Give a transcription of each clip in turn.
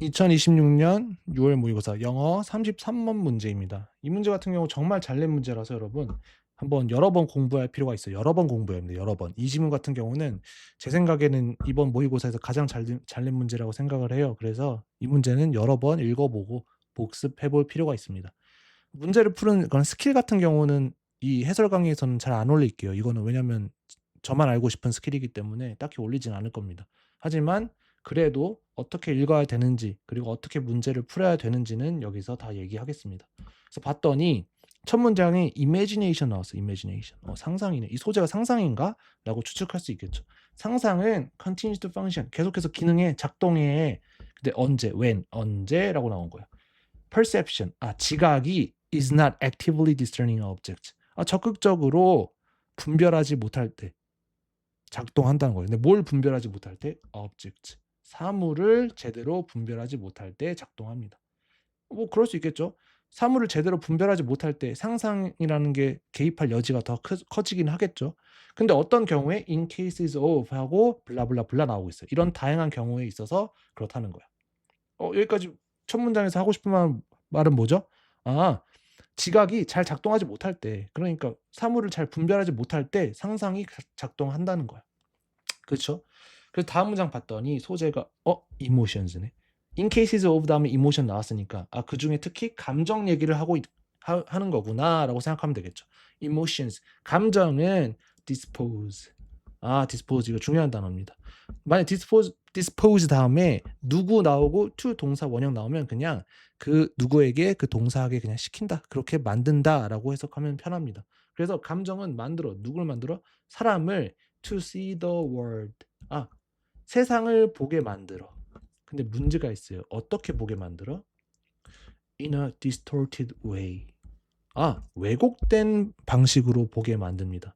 2026년 6월 모의고사 영어 33번 문제입니다. 이 문제 같은 경우 정말 잘 낸 문제라서 여러분 한번 여러 번 공부할 필요가 있어요. 여러 번 공부해야 합니다. 여러 번. 이 지문 같은 경우는 제 생각에는 이번 모의고사에서 가장 잘 낸 문제라고 생각을 해요. 그래서 이 문제는 여러 번 읽어보고 복습해 볼 필요가 있습니다. 문제를 푸는 그런 스킬 같은 경우는 이 해설 강의에서는 잘 안 올릴게요. 이거는 왜냐면 저만 알고 싶은 스킬이기 때문에 딱히 올리진 않을 겁니다. 하지만 그래도 어떻게 읽어야 되는지 그리고 어떻게 문제를 풀어야 되는지는 여기서 다 얘기하겠습니다. 그래서 봤더니 첫 문장에 imagination 나왔어요. imagination. 상상이네. 이 소재가 상상인가? 라고 추측할 수 있겠죠. 상상은 continues to function. 계속해서 기능에 작동해. 근데 언제? when? 언제라고 나온 거예요. perception. 지각이 is not actively discerning an object. 적극적으로 분별하지 못할 때 작동한다는 거예요. 근데 뭘 분별하지 못할 때? object. 사물을 제대로 분별하지 못할 때 작동합니다. 뭐 그럴 수 있겠죠. 사물을 제대로 분별하지 못할 때 상상이라는 게 개입할 여지가 더 커지긴 하겠죠. 근데 어떤 경우에 in cases of 하고 블라블라블라 나오고 있어요. 이런 다양한 경우에 있어서 그렇다는 거야. 여기까지 첫 문장에서 하고 싶은 말은 뭐죠? 지각이 잘 작동하지 못할 때, 그러니까 사물을 잘 분별하지 못할 때 상상이 작동한다는 거야. 그렇죠? 그래서 다음 문장 봤더니 소재가 emotions네. in cases of 다음에 emotion 나왔으니까 그 중에 특히 감정 얘기를 하는 거구나라고 생각하면 되겠죠. emotions. 감정은 dispose. dispose 이거 중요한 단어입니다. 만약 dispose 다음에 누구 나오고 to 동사 원형 나오면 그냥 그 누구에게 그 동사에게 그냥 시킨다. 그렇게 만든다라고 해석하면 편합니다. 그래서 감정은 누굴 만들어? 사람을 to see the world. 세상을 보게 만들어. 근데 문제가 있어요. 어떻게 보게 만들어? in a distorted way. 왜곡된 방식으로 보게 만듭니다.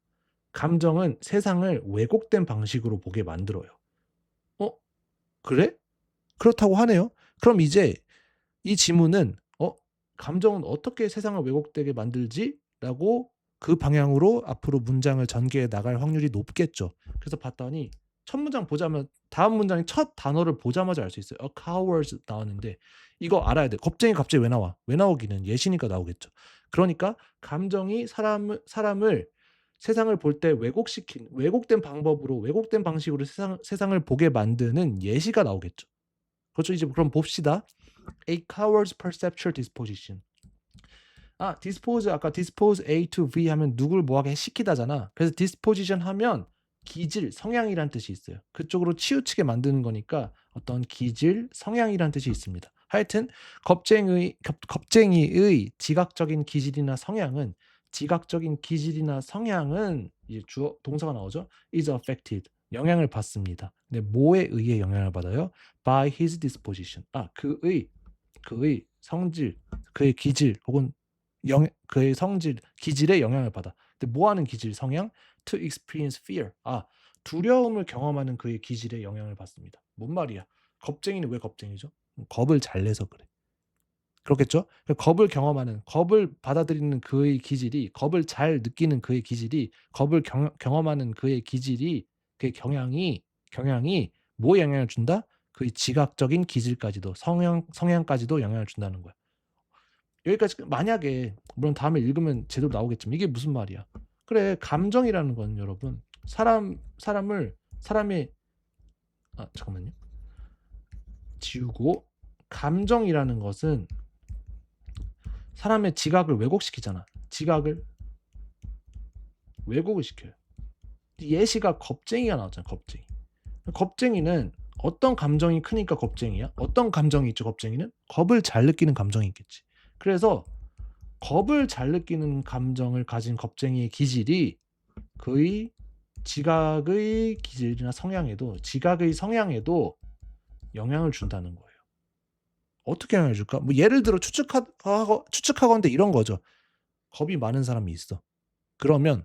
감정은 세상을 왜곡된 방식으로 보게 만들어요. 그래? 그렇다고 하네요. 그럼 이제 이 지문은 감정은 어떻게 세상을 왜곡되게 만들지? 라고 그 방향으로 앞으로 문장을 전개해 나갈 확률이 높겠죠. 그래서 봤더니 첫 문장 보자면 다음 문장의 첫 단어를 보자마자 알 수 있어요. a coward 나왔는데 이거 알아야 돼. 겁쟁이 갑자기 왜 나와? 왜 나오기는 예시니까 나오겠죠. 그러니까 감정이 사람을 세상을 볼 때 왜곡된 방법으로 왜곡된 방식으로 세상을 보게 만드는 예시가 나오겠죠. 그렇죠. 이제 그럼 봅시다. A coward's perceptual disposition. dispose 아까 dispose A to V 하면 누굴 뭐하게 시키다잖아. 그래서 disposition 하면 기질, 성향이란 뜻이 있어요. 그쪽으로 치우치게 만드는 거니까 어떤 기질, 성향이란 뜻이 있습니다. 하여튼 겁쟁이의 지각적인 기질이나 성향은 이제 주어 동사가 나오죠. is affected. 영향을 받습니다. 근데 뭐에 의해 영향을 받아요? by his disposition. 그의 성질, 그의 기질 혹은 그의 성질, 기질에 영향을 받아. 근데 뭐 하는 기질, 성향? to experience fear. 두려움을 경험하는 그의 기질에 영향을 받습니다. 뭔 말이야? 겁쟁이는 왜 겁쟁이죠? 겁을 잘 내서 그래. 그렇겠죠? 겁을 받아들이는 그의 기질이, 겁을 잘 느끼는 그의 기질이, 겁을 경험하는 그의 기질이, 그의 경향이 뭐에 영향을 준다? 그의 지각적인 기질까지도, 성향까지도 영향을 준다는 거야. 여기까지 만약에 물론 다음에 읽으면 제대로 나오겠지만 이게 무슨 말이야? 그래, 감정이라는 건 여러분 사람의 잠깐만요. 지우고 감정이라는 것은 사람의 지각을 왜곡시키잖아. 지각을 왜곡을 시켜요. 예시가 겁쟁이가 나왔잖아. 겁쟁이는 어떤 감정이 크니까 겁쟁이야? 어떤 감정이 있죠? 겁쟁이는 겁을 잘 느끼는 감정이 있겠지. 그래서 겁을 잘 느끼는 감정을 가진 겁쟁이의 기질이 그의 지각의 기질이나 지각의 성향에도 영향을 준다는 거예요. 어떻게 영향을 줄까? 뭐 예를 들어 추측하건대 이런 거죠. 겁이 많은 사람이 있어. 그러면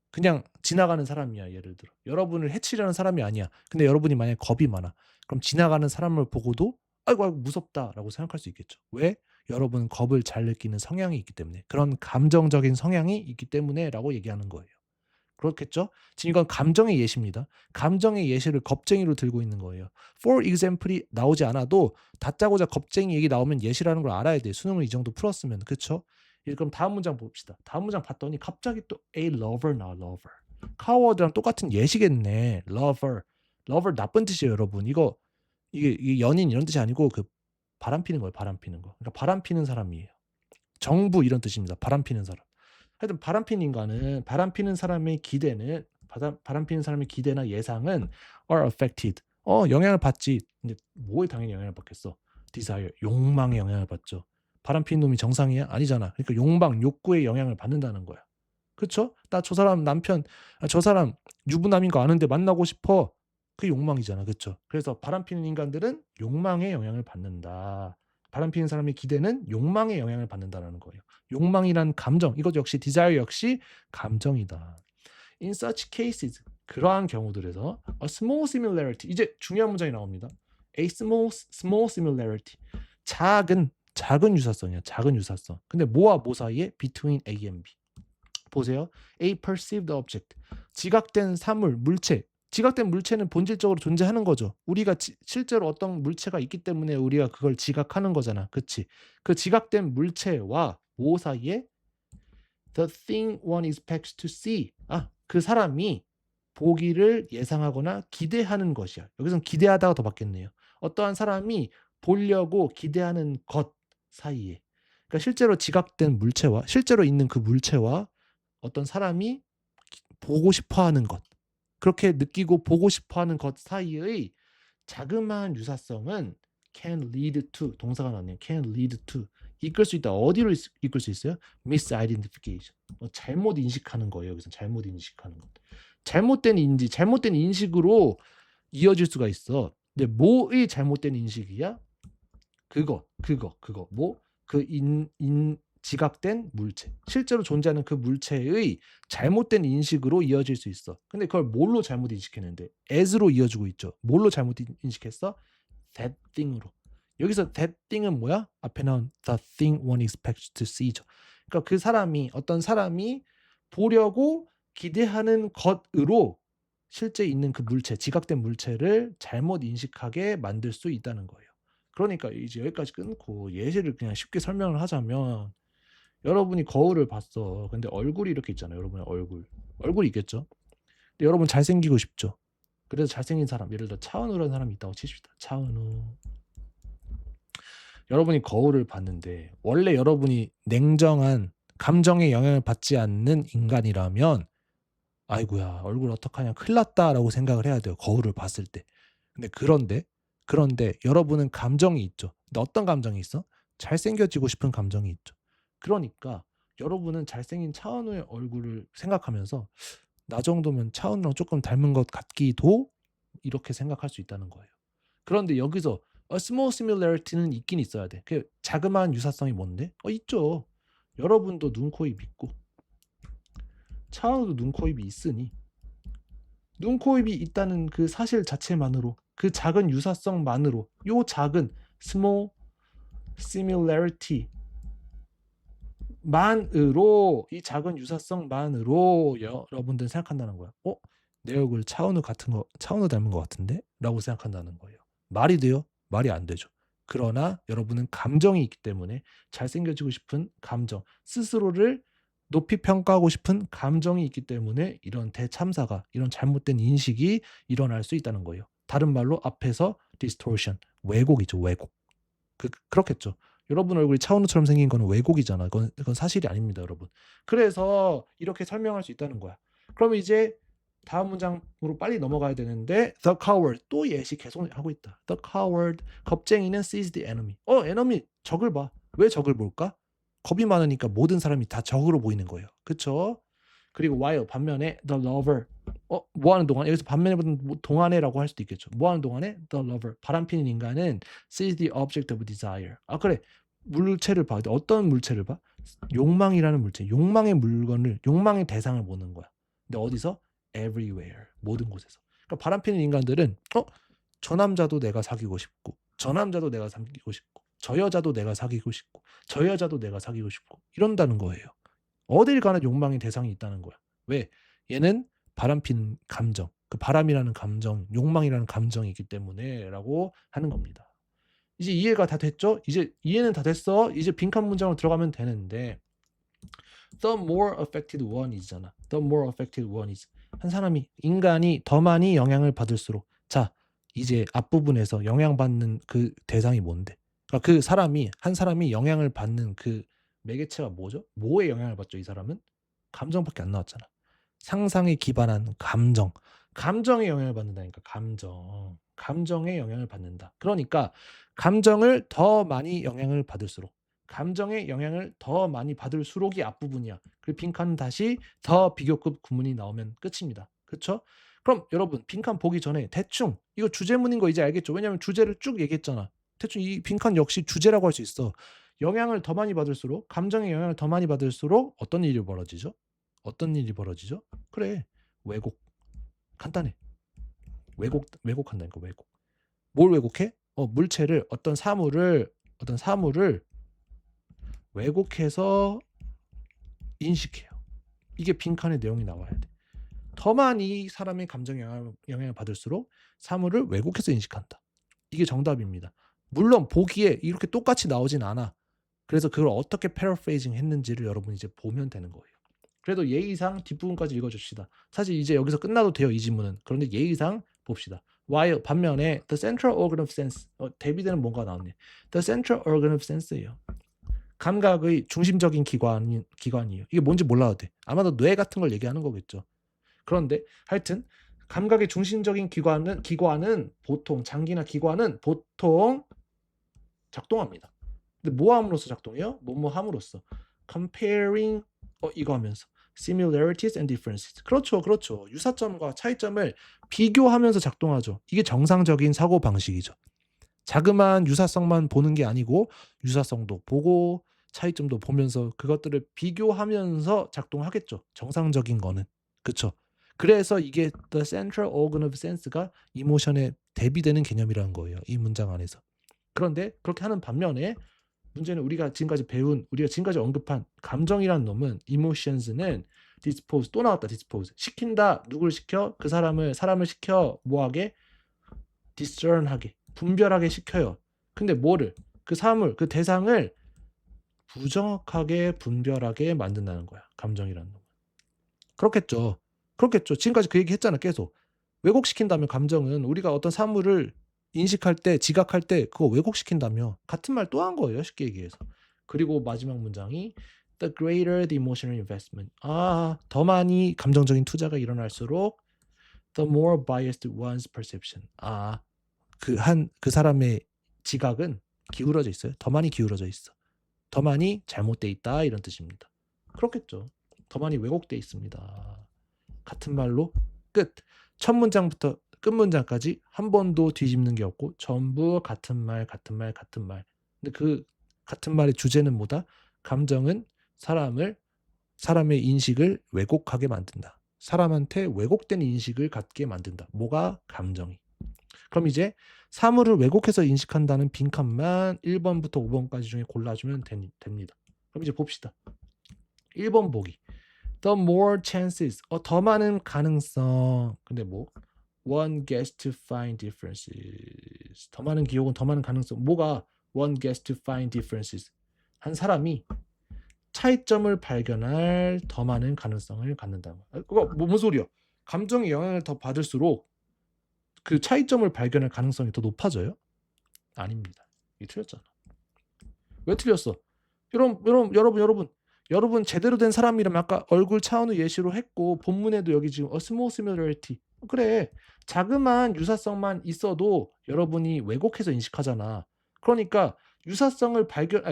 그냥 지나가는 사람이야. 예를 들어 여러분을 해치려는 사람이 아니야. 근데 여러분이 만약에 겁이 많아. 그럼 지나가는 사람을 보고도 아이고 무섭다라고 생각할 수 있겠죠. 왜? 여러분은 겁을 잘 느끼는 성향이 있기 때문에, 그런 감정적인 성향이 있기 때문에라고 얘기하는 거예요. 그렇겠죠? 지금 이건 감정의 예시입니다. 감정의 예시를 겁쟁이로 들고 있는 거예요. for example이 나오지 않아도 다짜고짜 겁쟁이 얘기 나오면 예시라는 걸 알아야 돼요. 수능을 이 정도 풀었으면. 그쵸? 그럼 다음 문장 봅시다. 다음 문장 봤더니 갑자기 또 a lover 나와. lover. coward랑 똑같은 예시겠네. lover. lover 나쁜 뜻이에요, 여러분. 이게 연인 이런 뜻이 아니고 그 바람 피는 거예요. 바람 피는 거. 그러니까 바람 피는 사람이에요. 정부 이런 뜻입니다. 바람 피는 사람. 하여튼 바람 피는 인간은 바람 피는 사람의 기대는 바람 피는 사람의 기대나 예상은 are affected. 영향을 받지. 근데 뭐에 당연히 영향을 받겠어? desire, 욕망에 영향을 받죠. 바람 피는 놈이 정상이야? 아니잖아. 그러니까 욕망, 욕구에 영향을 받는다는 거야. 그쵸? 나 저 사람 남편, 저 사람 유부남인 거 아는데 만나고 싶어. 그게 욕망이잖아. 그쵸? 그래서 바람 피는 인간들은 욕망에 영향을 받는다. 바람 피는 사람의 기대는 욕망에 영향을 받는다라는 거예요. 욕망이란 감정, 이것 역시 desire 역시 감정이다. In such cases, 그러한 경우들에서 a small similarity, 이제 중요한 문장이 나옵니다. A small similarity, 작은 유사성이야. 작은 유사성. 근데 뭐와 뭐 사이에? Between A and B. 보세요. A perceived object, 지각된 사물, 물체. 지각된 물체는 본질적으로 존재하는 거죠. 우리가 실제로 어떤 물체가 있기 때문에 우리가 그걸 지각하는 거잖아. 그치? 그 지각된 물체와 뭐 사이에? The thing one expects to see. 그 사람이 보기를 예상하거나 기대하는 것이야. 여기서는 기대하다가 더 바뀌었네요. 어떠한 사람이 보려고 기대하는 것 사이에. 그러니까 실제로 지각된 물체와 실제로 있는 그 물체와 어떤 사람이 보고 싶어하는 것, 그렇게 느끼고 보고 싶어하는 것 사이의 자그마한 유사성은 can lead to, 동사가 나왔네요. can lead to, 이끌 수 있다. 어디로 이끌 수 있어요? misidentification, 잘못 인식하는 거예요. 여기서 잘못 인식하는 것. 잘못된 인지, 잘못된 인식으로 이어질 수가 있어. 근데 뭐의 잘못된 인식이야? 그거 뭐? 지각된 물체, 실제로 존재하는 그 물체의 잘못된 인식으로 이어질 수 있어. 근데 그걸 뭘로 잘못 인식했는데? as로 이어지고 있죠. 뭘로 잘못 인식했어? that thing으로. 여기서 that thing은 뭐야? 앞에 나온 the thing one expects to see죠. 그러니까 그 사람이, 어떤 사람이 보려고 기대하는 것으로 실제 있는 그 물체, 지각된 물체를 잘못 인식하게 만들 수 있다는 거예요. 그러니까 이제 여기까지 끊고 예시를 그냥 쉽게 설명을 하자면, 여러분이 거울을 봤어. 근데 얼굴이 이렇게 있잖아요. 여러분의 얼굴이 있겠죠. 근데 여러분 잘생기고 싶죠. 그래서 잘생긴 사람, 예를 들어 차은우라는 사람이 있다고 치십시다. 차은우. 여러분이 거울을 봤는데 원래 여러분이 냉정한 감정에 영향을 받지 않는 인간이라면 아이고야, 얼굴 어떡하냐, 큰일 났다라고 생각을 해야 돼요. 거울을 봤을 때. 근데 그런데 여러분은 감정이 있죠. 근데 어떤 감정이 있어? 잘생겨지고 싶은 감정이 있죠. 그러니까 여러분은 잘생긴 차은우의 얼굴을 생각하면서 나 정도면 차은우랑 조금 닮은 것 같기도, 이렇게 생각할 수 있다는 거예요. 그런데 여기서 a small similarity는 있긴 있어야 돼. 그 자그마한 유사성이 뭔데? 있죠. 여러분도 눈, 코, 입 있고 차은우도 눈, 코, 입이 있으니 눈, 코, 입이 있다는 그 사실 자체만으로, 그 작은 유사성만으로, 요 작은 small similarity 만으로, 이 작은 유사성만으로 여러분들은 생각한다는 거야. 내 얼굴 차은우 닮은 것 같은데? 라고 생각한다는 거예요. 말이 돼요? 말이 안 되죠. 그러나 여러분은 감정이 있기 때문에, 잘생겨지고 싶은 감정, 스스로를 높이 평가하고 싶은 감정이 있기 때문에 이런 대참사가, 이런 잘못된 인식이 일어날 수 있다는 거예요. 다른 말로 앞에서 distortion, 왜곡이죠. 왜곡. 그렇겠죠. 여러분 얼굴이 차은우처럼 생긴 거는 왜곡이잖아. 이건 사실이 아닙니다, 여러분. 그래서 이렇게 설명할 수 있다는 거야. 그럼 이제 다음 문장으로 빨리 넘어가야 되는데, the coward, 또 예시 계속 하고 있다. the coward, 겁쟁이는 sees the enemy. enemy, 적을 봐. 왜 적을 볼까? 겁이 많으니까 모든 사람이 다 적으로 보이는 거예요. 그쵸? 그리고 while, 반면에 the lover, 뭐 하는 동안, 여기서 반면에 동안에라고 할 수도 있겠죠. 뭐 하는 동안에 the lover, 바람피는 인간은 sees the object of desire. 그래, 물체를 봐. 어떤 물체를 봐? 욕망이라는 물체, 욕망의 물건을, 욕망의 대상을 보는 거야. 근데 어디서? everywhere, 모든 곳에서. 그러니까 바람피는 인간들은 저 남자도 내가 사귀고 싶고, 저 남자도 내가 사귀고 싶고, 저 여자도 내가 사귀고 싶고, 저 여자도 내가 사귀고 싶고, 이런다는 거예요. 어딜 가나 욕망의 대상이 있다는 거야. 왜? 얘는 바람핀 감정, 그 바람이라는 감정, 욕망이라는 감정이 있기 때문에라고 하는 겁니다. 이제 이해가 다 됐죠? 이제 이해는 다 됐어. 이제 빈칸 문장으로 들어가면 되는데 the more affected one is잖아. the more affected one is. 한 사람이 인간이 더 많이 영향을 받을수록 자, 이제 앞부분에서 영향받는 그 대상이 뭔데? 그러니까 그 사람이 한 사람이 영향을 받는 그 매개체가 뭐죠? 뭐에 영향을 받죠, 이 사람은? 감정밖에 안 나왔잖아. 상상에 기반한 감정. 감정에 영향을 받는다니까. 감정. 감정에 영향을 받는다. 그러니까 감정을 더 많이 영향을 받을수록 감정의 영향을 더 많이 받을수록이 앞부분이야. 그리고 빈칸은 다시 더 비교급 구문이 나오면 끝입니다. 그쵸? 그럼 여러분 빈칸 보기 전에 대충 이거 주제문인 거 이제 알겠죠? 왜냐면 주제를 쭉 얘기했잖아. 대충 이 빈칸 역시 주제라고 할 수 있어. 영향을 더 많이 받을수록 감정의 영향을 더 많이 받을수록 어떤 일이 벌어지죠? 어떤 일이 벌어지죠? 그래. 왜곡. 간단해. 왜곡한다니까 왜곡. 뭘 왜곡해? 물체를 어떤 사물을 왜곡해서 인식해요. 이게 빈칸의 내용이 나와야 돼. 더 많이 사람의 감정 영향을 받을수록 사물을 왜곡해서 인식한다. 이게 정답입니다. 물론 보기에 이렇게 똑같이 나오진 않아. 그래서 그걸 어떻게 패러프레이징 했는지를 여러분이 이제 보면 되는 거예요. 그래도 예의상 뒷부분까지 읽어줍시다. 사실 이제 여기서 끝나도 돼요, 이 지문은. 그런데 예의상 봅시다. while 반면에 the central organ of sense 대비되는 뭔가 나왔네. the central organ of sense예요. 감각의 중심적인 기관이에요. 이게 뭔지 몰라도 돼. 아마도 뇌 같은 걸 얘기하는 거겠죠. 그런데 하여튼 감각의 중심적인 기관은 보통 장기나 기관은 보통 작동합니다. 근데 뭐 함으로써 작동해요? 뭐뭐 함으로써. comparing 이거 하면서 similarities and differences. 그렇죠. 유사점과 차이점을 비교하면서 작동하죠. 이게 정상적인 사고 방식이죠. 자그마한 유사성만 보는 게 아니고 유사성도 보고 차이점도 보면서 그것들을 비교하면서 작동하겠죠. 정상적인 거는. 그렇죠. 그래서 이게 the central organ of sense가 이모션에 대비되는 개념이라는 거예요. 이 문장 안에서. 그런데 그렇게 하는 반면에 문제는 우리가 지금까지 언급한 감정이라는 놈은 emotions는 dispose 또 나왔다. dispose 시킨다. 누굴 시켜? 그 사람을 시켜 뭐하게? discern하게 분별하게 시켜요. 근데 뭐를? 그 사물, 그 대상을 부정확하게 분별하게 만든다는 거야. 감정이라는 놈은. 그렇겠죠. 지금까지 그 얘기 했잖아. 계속. 왜곡시킨다면 감정은 우리가 어떤 사물을 인식할 때, 지각할 때 그거 왜곡시킨다며. 같은 말 또 한 거예요. 쉽게 얘기해서. 그리고 마지막 문장이 the greater the emotional investment. 더 많이 감정적인 투자가 일어날수록 the more biased one's perception. 그 사람의 지각은 기울어져 있어요. 더 많이 기울어져 있어. 더 많이 잘못돼 있다 이런 뜻입니다. 그렇겠죠. 더 많이 왜곡돼 있습니다. 같은 말로 끝. 첫 문장부터 끝 문장까지 한 번도 뒤집는 게 없고 전부 같은 말. 근데 그 같은 말의 주제는 뭐다? 감정은 사람의 인식을 왜곡하게 만든다. 사람한테 왜곡된 인식을 갖게 만든다. 뭐가? 감정이. 그럼 이제 사물을 왜곡해서 인식한다는 빈칸만 1번부터 5번까지 중에 골라주면 됩니다. 그럼 이제 봅시다. 1번 보기. The more chances. 더 많은 가능성. 근데 뭐? One gets to find differences. 더 많은 기억은 더 많은 가능성. 뭐가 one gets to find differences? 한 사람이 차이점을 발견할 더 많은 가능성을 갖는다. 그거 무슨 소리야? 감정의 영향을 더 받을수록 그 차이점을 발견할 가능성이 더 높아져요? 아닙니다. 이게 틀렸잖아. 왜 틀렸어? 여러분 제대로 된 사람이라면 아까 얼굴 차은우 예시로 했고 본문에도 여기 지금 a small similarity. 그래. 자그마한 유사성만 있어도 여러분이 왜곡해서 인식하잖아. 그러니까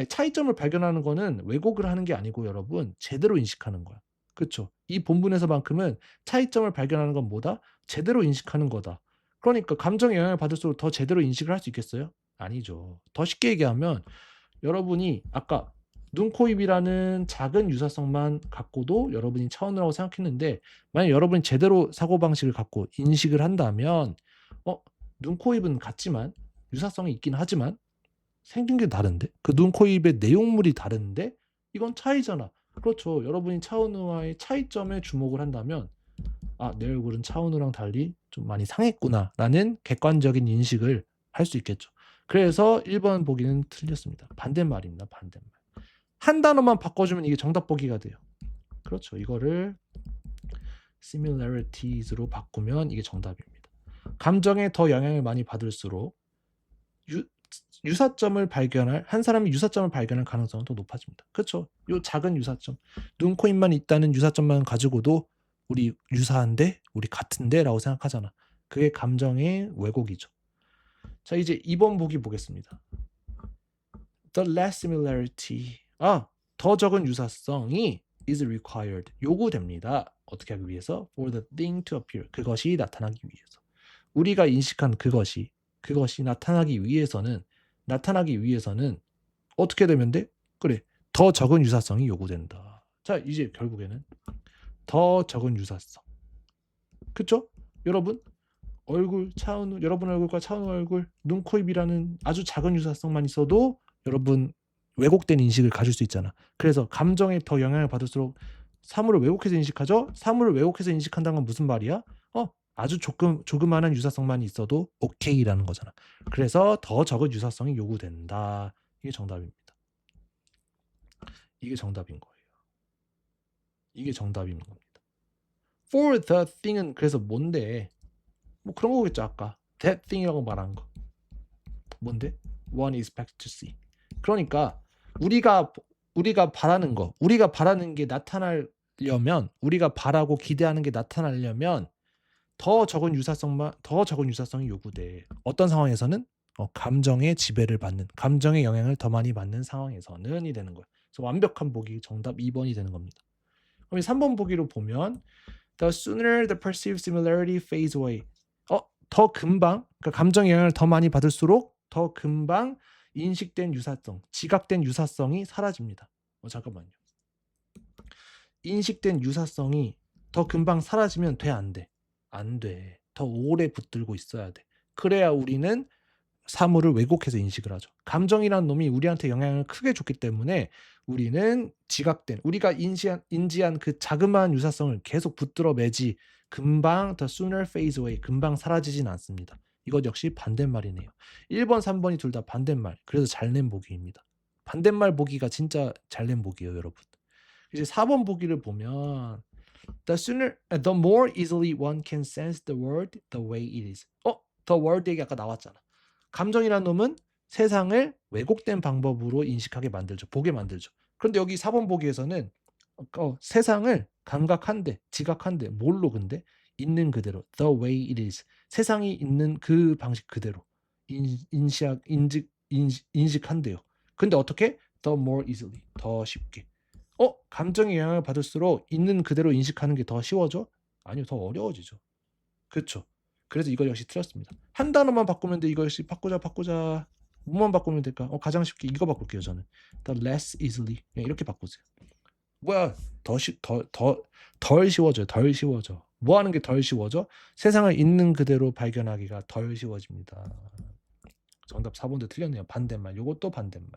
차이점을 발견하는 거는 왜곡을 하는 게 아니고 여러분 제대로 인식하는 거야. 그렇죠? 이 본문에서만큼은 차이점을 발견하는 건 뭐다? 제대로 인식하는 거다. 그러니까 감정의 영향을 받을수록 더 제대로 인식을 할 수 있겠어요? 아니죠. 더 쉽게 얘기하면 여러분이 아까 눈, 코, 입이라는 작은 유사성만 갖고도 여러분이 차원이라고 생각했는데 만약 여러분이 제대로 사고방식을 갖고 인식을 한다면 눈, 코, 입은 같지만 유사성이 있긴 하지만 생긴 게 다른데? 그 눈, 코, 입의 내용물이 다른데? 이건 차이잖아. 그렇죠. 여러분이 차은우와의 차이점에 주목을 한다면 아, 내 얼굴은 차은우랑 달리 좀 많이 상했구나 라는 객관적인 인식을 할 수 있겠죠. 그래서 1번 보기는 틀렸습니다. 반대말입니다. 반대말. 한 단어만 바꿔주면 이게 정답 보기가 돼요. 그렇죠. 이거를 similarities로 바꾸면 이게 정답입니다. 감정에 더 영향을 많이 받을수록 유사점을 발견할 한 사람이 유사점을 발견할 가능성은 더 높아집니다. 그렇죠. 요 작은 유사점, 눈, 코, 입만 있다는 유사점만 가지고도 우리 유사한데, 우리 같은데라고 생각하잖아. 그게 감정의 왜곡이죠. 자, 이제 2번 보기 보겠습니다. The less similarity. 더 적은 유사성이 is required. 요구됩니다. 어떻게 하기 위해서? For the thing to appear. 그것이 나타나기 위해서. 우리가 인식한 그것이 나타나기 위해서는 어떻게 되면 돼? 그래. 더 적은 유사성이 요구된다. 자, 이제 결국에는 더 적은 유사성. 그쵸? 여러분, 여러분 얼굴과 차은우 얼굴, 눈, 코, 입이라는 아주 작은 유사성만 있어도 여러분 왜곡된 인식을 가질 수 있잖아. 그래서 감정에 더 영향을 받을수록 사물을 왜곡해서 인식하죠? 사물을 왜곡해서 인식한다는 건 무슨 말이야? 아주 조그마한 유사성만 있어도 오케이라는 거잖아. 그래서 더 적은 유사성이 요구된다. 이게 정답입니다. 이게 정답인 거예요. 이게 정답인 겁니다. For the thing은 그래서 뭔데? 뭐 그런 거겠죠. 아까 that thing이라고 말한 거. 뭔데? One is expected to see. 그러니까 우리가 바라는 게 나타나려면, 우리가 바라고 기대하는 게 나타나려면 더 적은 유사성이 요구돼. 어떤 상황에서는 감정의 지배를 받는, 감정의 영향을 더 많이 받는 상황에서는이 되는 거예요. 그래서 완벽한 보기 정답 2번이 되는 겁니다. 그럼 3번 보기로 보면 the sooner the perceived similarity fades away. 더 금방, 그러니까 감정의 영향을 더 많이 받을수록 더 금방 인식된 유사성, 지각된 유사성이 사라집니다. 잠깐만요. 인식된 유사성이 더 금방 사라지면 돼, 안 돼? 안 돼. 더 오래 붙들고 있어야 돼. 그래야 우리는 사물을 왜곡해서 인식을 하죠. 감정이란 놈이 우리한테 영향을 크게 줬기 때문에 우리는 우리가 인지한 그 자그마한 유사성을 계속 붙들어 매지 금방 the sooner fades away, 금방 사라지진 않습니다. 이것 역시 반대말이네요. 1번, 3번이 둘 다 반대말. 그래서 잘낸 보기입니다. 반대말 보기가 진짜 잘낸 보기예요, 여러분. 이제 4번 보기를 보면 the more easily one can sense the world the way it is. the world 얘기 아까 나왔잖아. 감정이라는 놈은 세상을 왜곡된 방법으로 인식하게 만들죠. 보게 만들죠. 그런데 여기 4번 보기에서는 세상을 지각한데 뭘로 근데? 있는 그대로 the way it is. 세상이 있는 그 방식 그대로 인식한대요. 근데 어떻게? the more easily. 더 쉽게. 감정의 영향을 받을수록 있는 그대로 인식하는 게 더 쉬워져? 아니요, 더 어려워지죠. 그렇죠. 그래서 이거 역시 틀렸습니다. 한 단어만 바꾸면 돼. 이거 역시 바꾸자. 뭐만 바꾸면 될까? 가장 쉽게 이거 바꿀게요, 저는. The less easily. 이렇게 바꾸세요. 뭐야? 덜 쉬워져요. 덜 쉬워져. 뭐 하는 게 덜 쉬워져? 세상을 있는 그대로 발견하기가 덜 쉬워집니다. 정답 4번도 틀렸네요. 반대말. 요것도 반대말.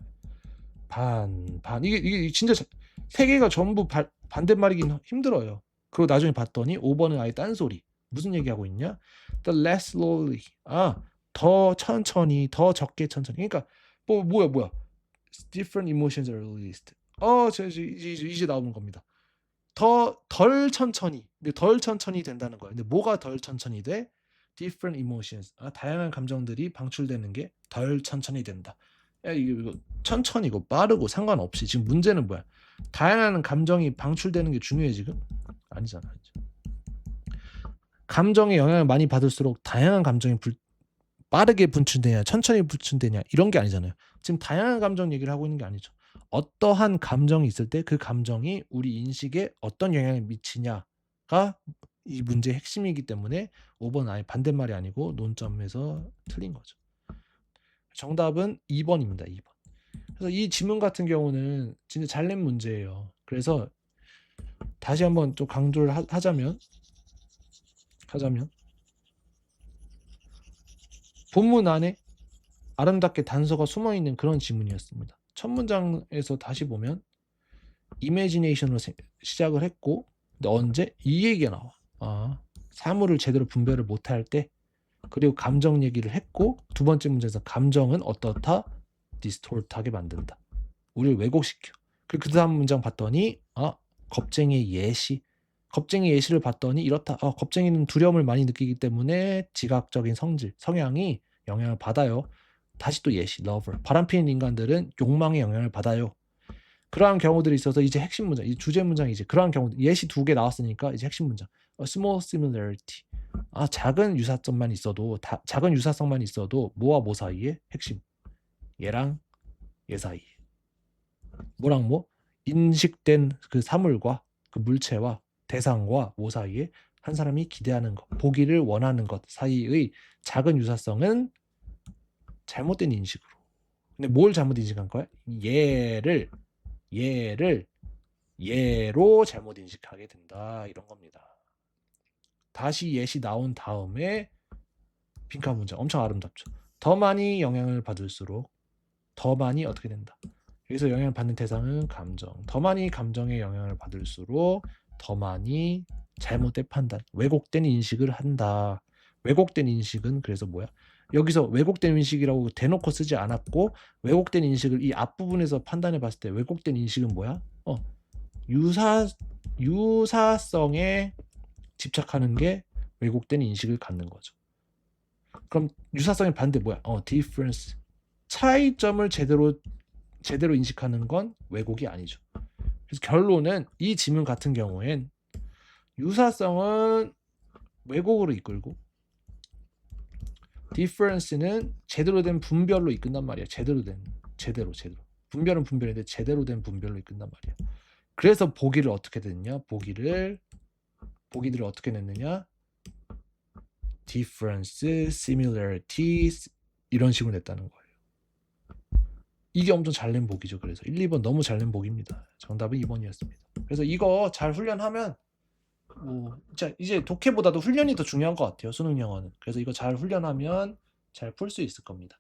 이게 진짜 세 개가 전부 반대말이긴 힘들어요. 그리고 나중에 봤더니 5번은 아예 딴소리. 무슨 얘기하고 있냐? The less slowly. 더 천천히, 더 적게 천천히. 그러니까 뭐야? Different emotions are released. 이제 나오는 겁니다. 덜 천천히. 근데 덜 천천히 된다는 거예요. 근데 뭐가 덜 천천히 돼? Different emotions. 다양한 감정들이 방출되는 게 덜 천천히 된다. 이거 천천히고 빠르고 상관없이 지금 문제는 뭐야? 다양한 감정이 방출되는 게 중요해 지금? 아니잖아. 감정에 영향을 많이 받을수록 다양한 감정이 빠르게 분출되냐 천천히 분출되냐 이런 게 아니잖아요. 지금 다양한 감정 얘기를 하고 있는 게 아니죠. 어떠한 감정이 있을 때 그 감정이 우리 인식에 어떤 영향을 미치냐가 이 문제의 핵심이기 때문에 5번 아예 반대말이 아니고 논점에서 틀린 거죠. 정답은 2번입니다. 2번. 그래서 이 지문 같은 경우는 진짜 잘 낸 문제예요. 그래서 다시 한번 좀 강조를 하자면 본문 안에 아름답게 단서가 숨어있는 그런 지문이었습니다. 첫 문장에서 다시 보면 imagination으로 시작을 했고 근데 언제? 이 얘기가 나와. 사물을 제대로 분별을 못할 때, 그리고 감정 얘기를 했고, 두 번째 문제에서 감정은 어떻다? 디스토트하게 만든다. 우리를 왜곡시켜. 그 다음 문장 봤더니 겁쟁이의 예시. 겁쟁이 예시를 봤더니 이렇다. 겁쟁이는 두려움을 많이 느끼기 때문에 지각적인 성향이 영향을 받아요. 다시 또 예시, lover. 바람피는 인간들은 욕망의 영향을 받아요. 그러한 경우들이 있어서 이제 핵심 문장, 이 주제 문장이지. 그러한 경우들, 예시 2개 나왔으니까 이제 핵심 문장. A small similarity. 작은 유사성만 있어도 뭐와 뭐 사이에? 핵심. 얘랑 얘 사이에. 뭐랑 뭐? 인식된 그 사물과 그 물체와 대상과 뭐 사이에 한 사람이 기대하는 것, 보기를 원하는 것 사이의 작은 유사성은 잘못된 인식으로. 근데 뭘 잘못 인식한 거야? 얘를 얘로 잘못 인식하게 된다. 이런 겁니다. 다시 예시 나온 다음에 빈칸 문장 엄청 아름답죠. 더 많이 영향을 받을수록 더 많이 어떻게 된다. 여기서 영향을 받는 대상은 감정. 더 많이 감정에 영향을 받을수록 더 많이 잘못된 판단, 왜곡된 인식을 한다. 왜곡된 인식은 그래서 뭐야? 여기서 왜곡된 인식이라고 대놓고 쓰지 않았고, 왜곡된 인식을 이 앞부분에서 판단해 봤을 때 왜곡된 인식은 뭐야? 유사성에 집착하는 게 왜곡된 인식을 갖는 거죠. 그럼 유사성의 반대 뭐야? difference. 차이점을 제대로 인식하는 건 왜곡이 아니죠. 그래서 결론은 이 지문 같은 경우엔 유사성은 왜곡으로 이끌고 difference는 제대로 된 분별로 이끈단 말이야. 제대로. 분별은 분별인데 제대로 된 분별로 이끈단 말이야. 그래서 보기를 어떻게 냈냐? 보기를 어떻게 냈느냐? difference, similarities 이런 식으로 냈다는 거예요. 이게 엄청 잘 낸 보기죠. 그래서 1, 2번 너무 잘 낸 보기입니다. 정답은 2번이었습니다. 그래서 이거 잘 훈련하면 이제 독해보다도 훈련이 더 중요한 것 같아요. 수능 영어는. 그래서 이거 잘 훈련하면 잘 풀 수 있을 겁니다.